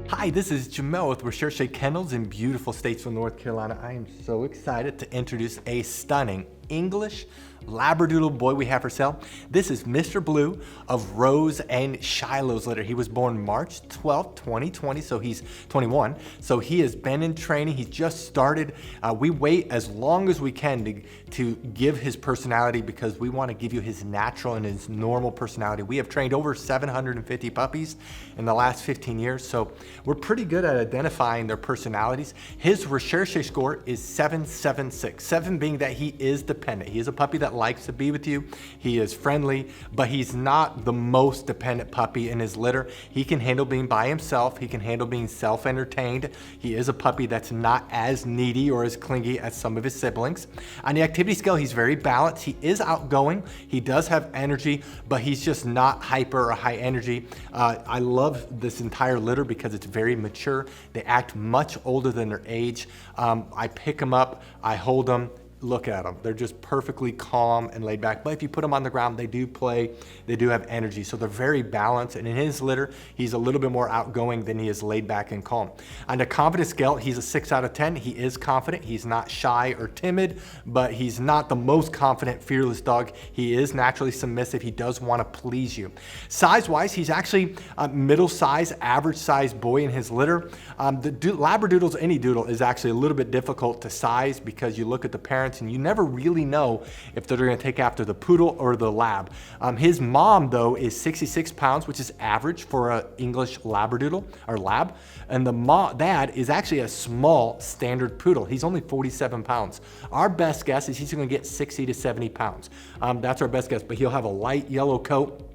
Hi, this is Jamel with Recherche Kennels in beautiful Statesville, North Carolina. I am so excited to introduce a stunning English Labradoodle boy we have for sale. This is Mr. Blue of Rose and Shiloh's litter. He was born March 12th, 2020, so he's 21. So he has been in training. He just started. We wait as long as we can to give his personality because we want to give you his natural and his normal personality. We have trained over 750 puppies in the last 15 years, so we're pretty good at identifying their personalities. His Recherche score is 776, 7 being that he is dependent. He is a puppy that likes to be with you. He is friendly, but he's not the most dependent puppy in his litter. He can handle being by himself. He can handle being self-entertained. He is a puppy that's not as needy or as clingy as some of his siblings. On the activity scale, he's very balanced. He is outgoing. He does have energy, but he's just not hyper or high energy. I love this entire litter because it's very mature. They act much older than their age. I pick them up, I hold them. Look at them. They're just perfectly calm and laid back. But if you put them on the ground, they do play. They do have energy. So they're very balanced. And in his litter, he's a little bit more outgoing than he is laid back and calm. On the confidence scale, he's a 6 out of 10. He is confident. He's not shy or timid, but he's not the most confident, fearless dog. He is naturally submissive. He does want to please you. Size-wise, he's actually a middle-size, average-size boy in his litter. The Labradoodles, any doodle, is actually a little bit difficult to size because you look at the parents and you never really know if they're going to take after the poodle or the lab. His mom, though, is 66 pounds, which is average for an English Labradoodle or lab. And the dad is actually a small standard poodle. He's only 47 pounds. Our best guess is he's going to get 60 to 70 pounds. That's our best guess, but he'll have a light yellow coat.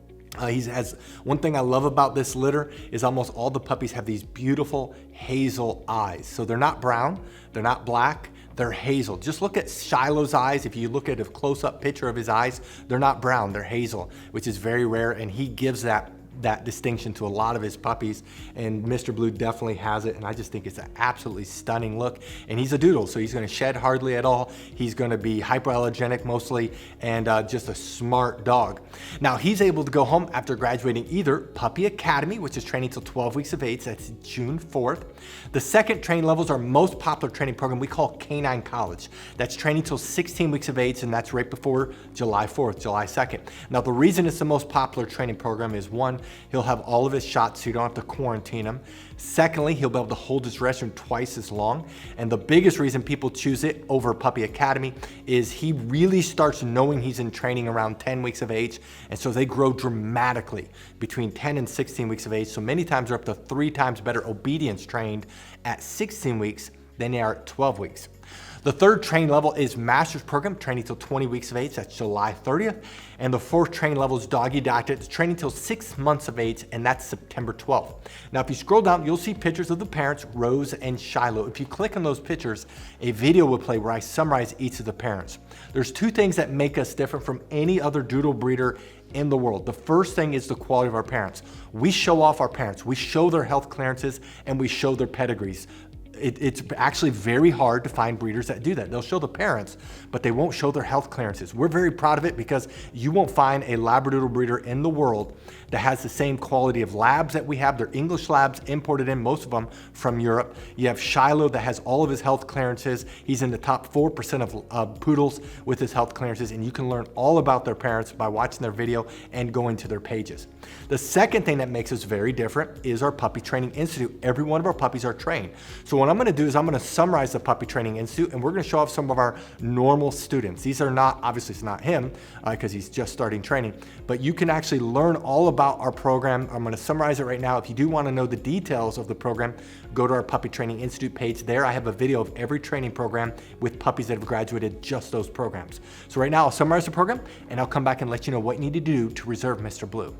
He has one thing I love about this litter is almost all the puppies have these beautiful hazel eyes. So they're not brown, they're not black, they're hazel. Just look at Shiloh's eyes. If you look at a close-up picture of his eyes, they're not brown, they're hazel, which is very rare, and he gives that distinction to a lot of his puppies, and Mr. Blue definitely has it, and I just think it's an absolutely stunning look. And he's a doodle, so he's going to shed hardly at all. He's going to be hypoallergenic mostly, and just a smart dog. Now, he's able to go home after graduating either Puppy Academy, which is training till 12 weeks of age. That's June 4th. The second training levels, our most popular training program, we call Canine College. That's training till 16 weeks of age, and that's right before July 4th, July 2nd. Now, the reason it's the most popular training program is, one, he'll have all of his shots so you don't have to quarantine him. Secondly, he'll be able to hold his restroom twice as long. And the biggest reason people choose it over Puppy Academy is he really starts knowing he's in training around 10 weeks of age. And so they grow dramatically between 10 and 16 weeks of age. So many times they're up to 3 times better obedience trained at 16 weeks than they are at 12 weeks. The third training level is Master's Program, training till 20 weeks of age. That's July 30th. And the fourth training level is Doggy Doctor. It's training till 6 months of age, and that's September 12th. Now, if you scroll down, you'll see pictures of the parents, Rose and Shiloh. If you click on those pictures, a video will play where I summarize each of the parents. There's 2 things that make us different from any other doodle breeder in the world. The first thing is the quality of our parents. We show off our parents. We show their health clearances, and we show their pedigrees. It's actually very hard to find breeders that do that. They'll show the parents, but they won't show their health clearances. We're very proud of it because you won't find a Labradoodle breeder in the world that has the same quality of labs that we have. They're English labs imported in, most of them from Europe. You have Shiloh that has all of his health clearances. He's in the top 4% of poodles with his health clearances, and you can learn all about their parents by watching their video and going to their pages. The second thing that makes us very different is our Puppy Training Institute. Every one of our puppies are trained. So what I'm going to do is I'm going to summarize the Puppy Training Institute, and we're going to show off some of our normal students. These are not, obviously it's not him because he's just starting training, but you can actually learn all about our program. I'm going to summarize it right now. If you do want to know the details of the program, go to our Puppy Training Institute page. There I have a video of every training program with puppies that have graduated just those programs. So right now I'll summarize the program, and I'll come back and let you know what you need to do to reserve Mr. Blue.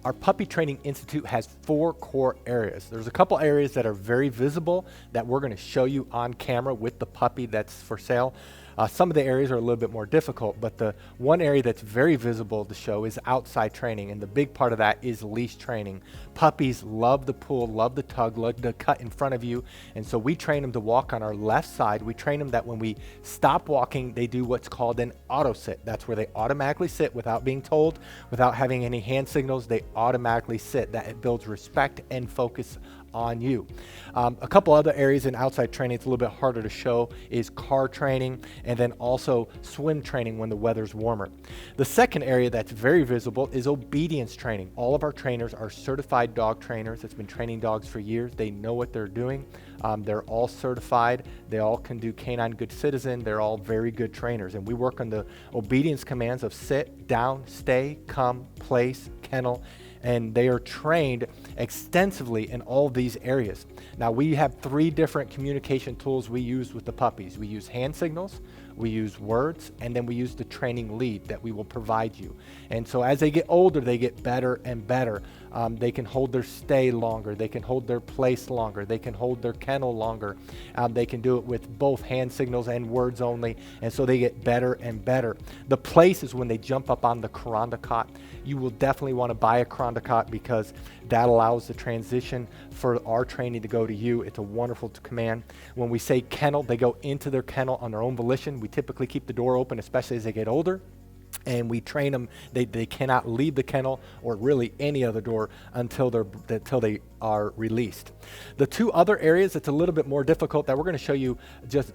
Our Puppy Training Institute has 4 core areas. There's a couple areas that are very visible that we're going to show you on camera with the puppy that's for sale. Some of the areas are a little bit more difficult, but the one area that's very visible to show is outside training, and the big part of that is leash training. Puppies love the pull, love the tug, love the cut in front of you, and so we train them to walk on our left side. We train them that when we stop walking, they do what's called an auto sit. That's where they automatically sit without being told, without having any hand signals. They automatically sit. That it builds respect and focus on you. A couple other areas in outside training it's a little bit harder to show is car training and then also swim training when the weather's warmer. The second area that's very visible is obedience training. All of our trainers are certified dog trainers that's been training dogs for years. They know what they're doing. They're all certified. They all can do canine good citizen. They're all very good trainers. And we work on the obedience commands of sit, down, stay, come, place, kennel, and they are trained extensively in all these areas. Now we have 3 different communication tools we use with the puppies. We use hand signals, we use words, and then we use the training lead that we will provide you. And so as they get older, they get better and better. They can hold their stay longer, they can hold their place longer, they can hold their kennel longer. They can do it with both hand signals and words only, and so they get better and better. The place is when they jump up on the Karandakot. You will definitely want to buy a Karandakot because that allows the transition for our training to go to you. It's a wonderful command. When we say kennel, they go into their kennel on their own volition. We typically keep the door open, especially as they get older. And we train them, they cannot leave the kennel or really any other door until they are released. The 2 other areas that's a little bit more difficult that we're going to show you just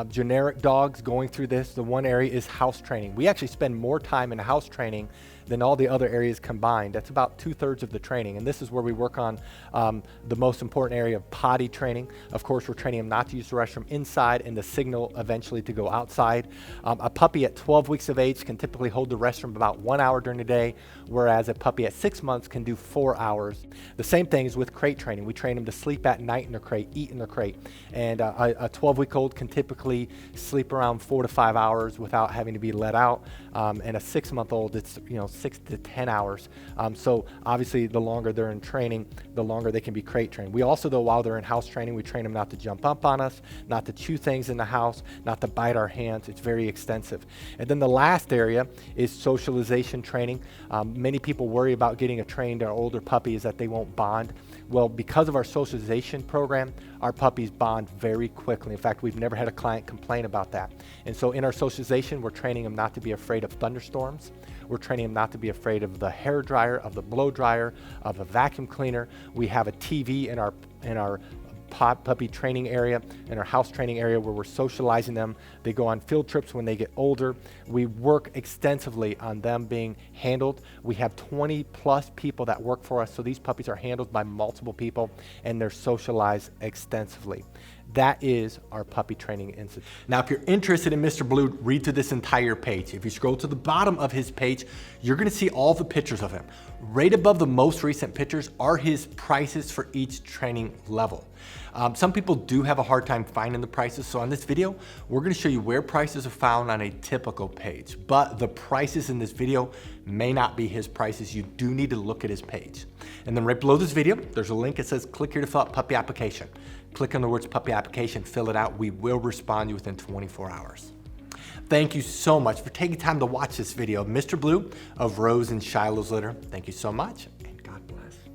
generic dogs going through this. The one area is house training. We actually spend more time in house training than all the other areas combined. That's about 2/3 of the training. And this is where we work on the most important area of potty training. Of course, we're training them not to use the restroom inside and the signal eventually to go outside. A puppy at 12 weeks of age can typically hold the restroom about 1 hour during the day, whereas a puppy at 6 months can do 4 hours. The same thing is with crate training. We train them to sleep at night in their crate, eat in their crate. And a 12-week-old can typically sleep around 4 to 5 hours without having to be let out. And a 6-month-old, it's 6 to 10 hours. So obviously the longer they're in training, the longer they can be crate trained. We also, though, while they're in house training, we train them not to jump up on us, not to chew things in the house, not to bite our hands. It's very extensive. And then the last area is socialization training. Many people worry about getting a trained or older puppy is that they won't bond. Well, because of our socialization program, our puppies bond very quickly. In fact, we've never had a client complain about that. And so in our socialization, we're training them not to be afraid of thunderstorms. We're training them not to be afraid of the hair dryer, of the blow dryer, of a vacuum cleaner. We have a TV in our puppy training area, in our house training area where we're socializing them. They go on field trips when they get older. We work extensively on them being handled. We have 20 plus people that work for us, so these puppies are handled by multiple people and they're socialized extensively. That is our puppy training institute. Now, if you're interested in Mr. Blue, read through this entire page. If you scroll to the bottom of his page, you're gonna see all the pictures of him. Right above the most recent pictures are his prices for each training level. Some people do have a hard time finding the prices, so on this video, we're gonna show you where prices are found on a typical page, but the prices in this video may not be his prices. You do need to look at his page. And then right below this video, there's a link that says, click here to fill out puppy application. Click on the words puppy application, fill it out. We will respond to you within 24 hours. Thank you so much for taking time to watch this video of Mr. Blue of Rose and Shiloh's litter. Thank you so much, and God bless.